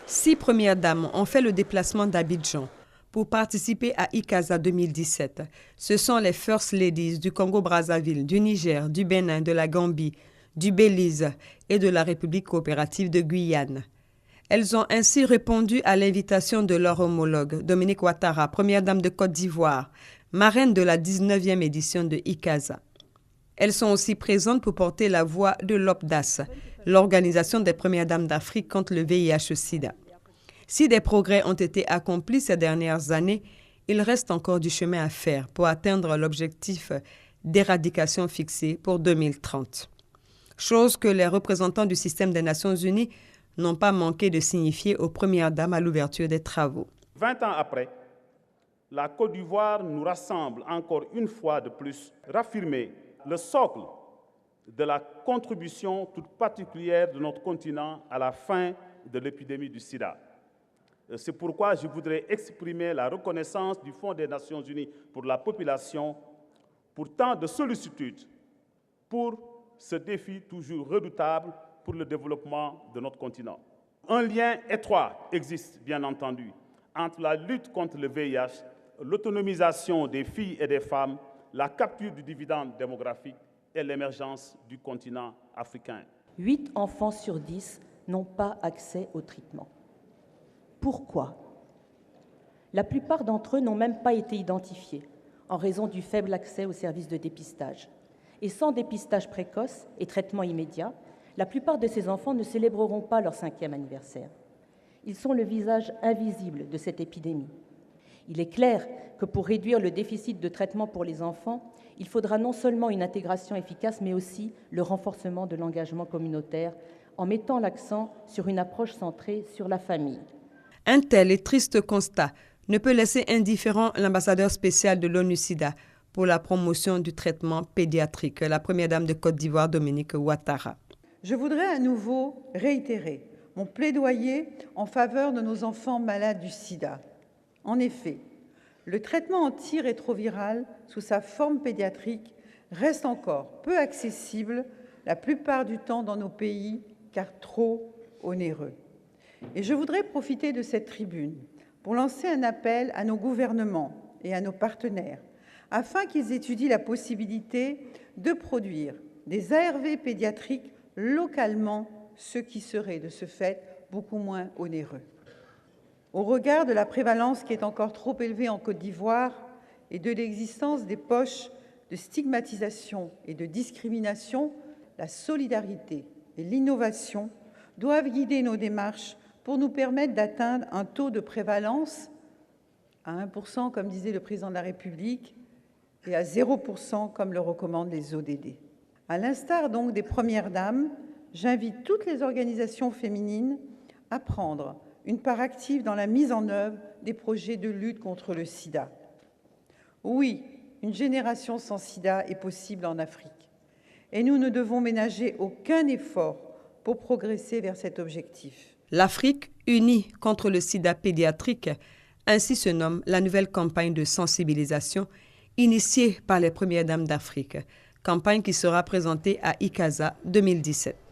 6 premières dames ont fait le déplacement d'Abidjan pour participer à ICASA 2017. Ce sont les First Ladies du Congo-Brazzaville, du Niger, du Bénin, de la Gambie, du Belize et de la République coopérative de Guyane. Elles ont ainsi répondu à l'invitation de leur homologue, Dominique Ouattara, première dame de Côte d'Ivoire, marraine de la 19e édition de ICASA. Elles sont aussi présentes pour porter la voix de l'OPDAS, l'Organisation des Premières Dames d'Afrique contre le VIH-Sida. Si des progrès ont été accomplis ces dernières années, il reste encore du chemin à faire pour atteindre l'objectif d'éradication fixé pour 2030. Chose que les représentants du système des Nations Unies n'ont pas manqué de signifier aux Premières Dames à l'ouverture des travaux. 20 ans après, la Côte d'Ivoire nous rassemble encore une fois de plus, raffirmer le socle de la contribution toute particulière de notre continent à la fin de l'épidémie du sida. C'est pourquoi je voudrais exprimer la reconnaissance du Fonds des Nations Unies pour la population pour tant de sollicitude pour ce défi toujours redoutable pour le développement de notre continent. Un lien étroit existe, bien entendu, entre la lutte contre le VIH, l'autonomisation des filles et des femmes, la capture du dividende démographique et l'émergence du continent africain. 8 enfants sur 10 n'ont pas accès au traitement. Pourquoi? La plupart d'entre eux n'ont même pas été identifiés en raison du faible accès aux services de dépistage. Et sans dépistage précoce et traitement immédiat, la plupart de ces enfants ne célébreront pas leur 5e anniversaire. Ils sont le visage invisible de cette épidémie. Il est clair que pour réduire le déficit de traitement pour les enfants, il faudra non seulement une intégration efficace, mais aussi le renforcement de l'engagement communautaire en mettant l'accent sur une approche centrée sur la famille. Un tel et triste constat ne peut laisser indifférent l'ambassadeur spécial de l'ONU-SIDA pour la promotion du traitement pédiatrique, la première dame de Côte d'Ivoire, Dominique Ouattara. Je voudrais à nouveau réitérer mon plaidoyer en faveur de nos enfants malades du sida. En effet, le traitement antirétroviral sous sa forme pédiatrique reste encore peu accessible la plupart du temps dans nos pays, car trop onéreux. Et je voudrais profiter de cette tribune pour lancer un appel à nos gouvernements et à nos partenaires afin qu'ils étudient la possibilité de produire des ARV pédiatriques localement, ce qui serait de ce fait beaucoup moins onéreux. Au regard de la prévalence qui est encore trop élevée en Côte d'Ivoire et de l'existence des poches de stigmatisation et de discrimination, la solidarité et l'innovation doivent guider nos démarches pour nous permettre d'atteindre un taux de prévalence à 1%, comme disait le Président de la République, et à 0%, comme le recommandent les ODD. À l'instar donc des Premières Dames, j'invite toutes les organisations féminines à prendre une part active dans la mise en œuvre des projets de lutte contre le sida. Oui, une génération sans sida est possible en Afrique, et nous ne devons ménager aucun effort pour progresser vers cet objectif. L'Afrique unie contre le sida pédiatrique, ainsi se nomme la nouvelle campagne de sensibilisation initiée par les Premières Dames d'Afrique, campagne qui sera présentée à ICASA 2017.